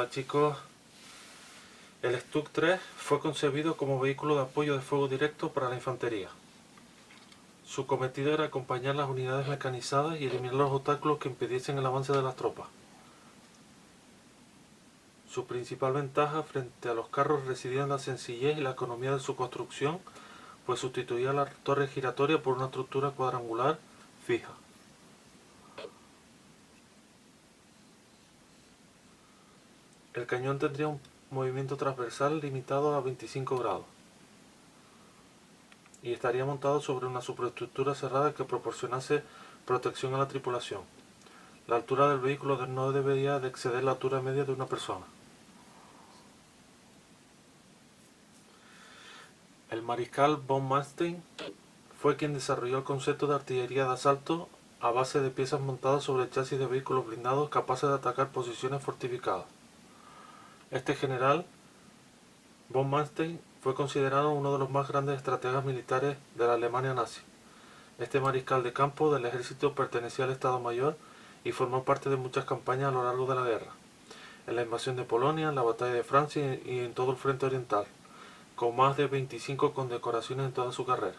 Hola chicos, el Stuck 3 fue concebido como vehículo de apoyo de fuego directo para la infantería. Su cometido era acompañar las unidades mecanizadas y eliminar los obstáculos que impidiesen el avance de las tropas. Su principal ventaja frente a los carros residía en la sencillez y la economía de su construcción, pues sustituía la torre giratoria por una estructura cuadrangular fija. El cañón tendría un movimiento transversal limitado a 25 grados y estaría montado sobre una superestructura cerrada que proporcionase protección a la tripulación. La altura del vehículo no debería de exceder la altura media de una persona. El mariscal von Manstein fue quien desarrolló el concepto de artillería de asalto a base de piezas montadas sobre el chasis de vehículos blindados capaces de atacar posiciones fortificadas. Este general, von Manstein, fue considerado uno de los más grandes estrategas militares de la Alemania nazi. Este mariscal de campo del ejército pertenecía al Estado Mayor y formó parte de muchas campañas a lo largo de la guerra, en la invasión de Polonia, en la batalla de Francia y en todo el frente oriental, con más de 25 condecoraciones en toda su carrera.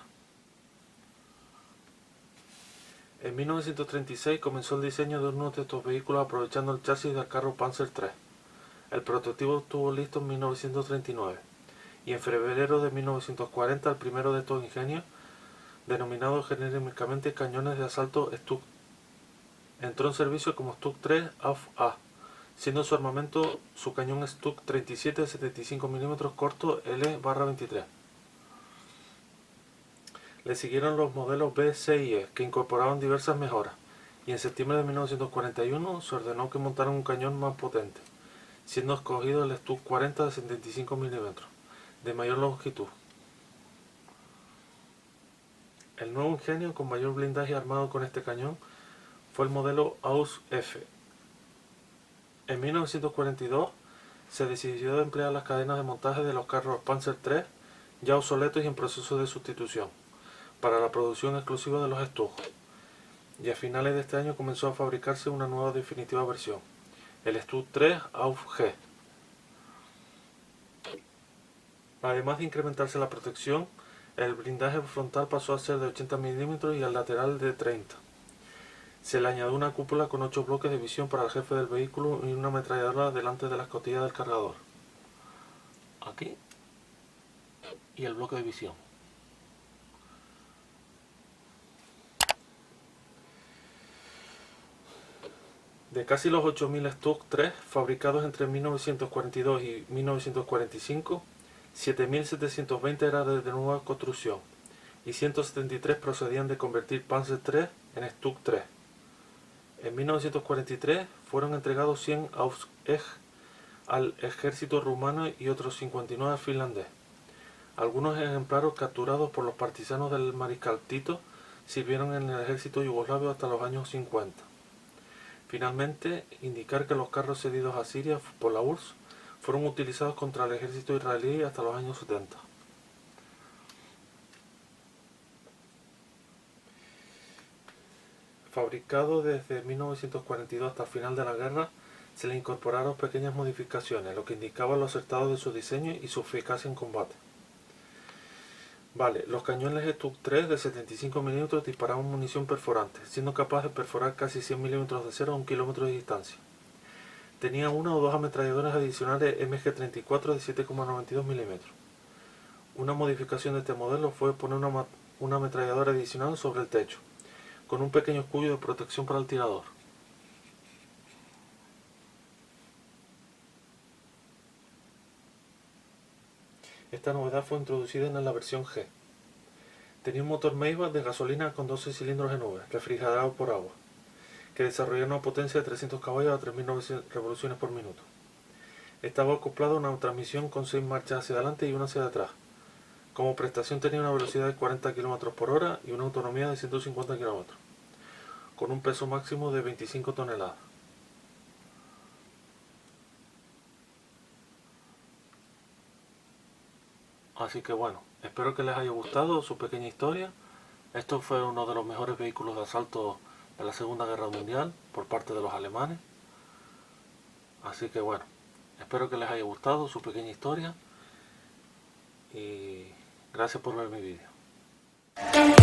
En 1936 comenzó el diseño de uno de estos vehículos aprovechando el chasis del carro Panzer III. El prototipo estuvo listo en 1939 y en febrero de 1940 el primero de estos ingenios, denominado genéricamente cañones de asalto Stuck, entró en servicio como Stuck 3 AF-A, siendo su armamento su cañón Stuck 37 de 75 mm corto L/23. Le siguieron los modelos B, C y E, que incorporaban diversas mejoras, y en septiembre de 1941 se ordenó que montaran un cañón más potente, siendo escogido el Stuck 40 de 75 mm, de mayor longitud. El nuevo ingenio con mayor blindaje armado con este cañón fue el modelo Ausf. En 1942 se decidió emplear las cadenas de montaje de los carros Panzer III, ya obsoletos y en proceso de sustitución, para la producción exclusiva de los Stuck, y a finales de este año comenzó a fabricarse una nueva definitiva versión, el Stuck 3 AUF-G. Además de incrementarse la protección, el blindaje frontal pasó a ser de 80 mm y el lateral de 30. Se le añadió una cúpula con 8 bloques de visión para el jefe del vehículo y una ametralladora delante de la escotilla del cargador. Aquí. Y el bloque de visión. De casi los 8.000 Stuck 3 fabricados entre 1942 y 1945, 7.720 eran de nueva construcción y 173 procedían de convertir Panzer III en Stuck 3. En 1943 fueron entregados 100 Ausf al ejército rumano y otros 59 al finlandés. Algunos ejemplares capturados por los partisanos del mariscal Tito sirvieron en el ejército yugoslavio hasta los años 50. Finalmente, indicar que los carros cedidos a Siria por la URSS fueron utilizados contra el ejército israelí hasta los años 70. Fabricado desde 1942 hasta el final de la guerra, se le incorporaron pequeñas modificaciones, lo que indicaba lo acertado de su diseño y su eficacia en combate. Los cañones Stuck 3 de 75 mm disparaban munición perforante, siendo capaz de perforar casi 100 mm de cero a 1 km de distancia. Tenía una o dos ametralladoras adicionales MG34 de 7,92 mm. Una modificación de este modelo fue poner una ametralladora adicional sobre el techo, con un pequeño escudo de protección para el tirador. Esta novedad fue introducida en la versión G. Tenía un motor Maybach de gasolina con 12 cilindros en V, refrigerado por agua, que desarrollaba una potencia de 300 caballos a 3.900 revoluciones por minuto. Estaba acoplado a una transmisión con 6 marchas hacia adelante y una hacia atrás. Como prestación tenía una velocidad de 40 km por hora y una autonomía de 150 km, con un peso máximo de 25 toneladas. Así que bueno, espero que les haya gustado su pequeña historia. Esto fue uno de los mejores vehículos de asalto de la Segunda Guerra Mundial por parte de los alemanes. Así que bueno, Espero que les haya gustado su pequeña historia y gracias por ver mi vídeo.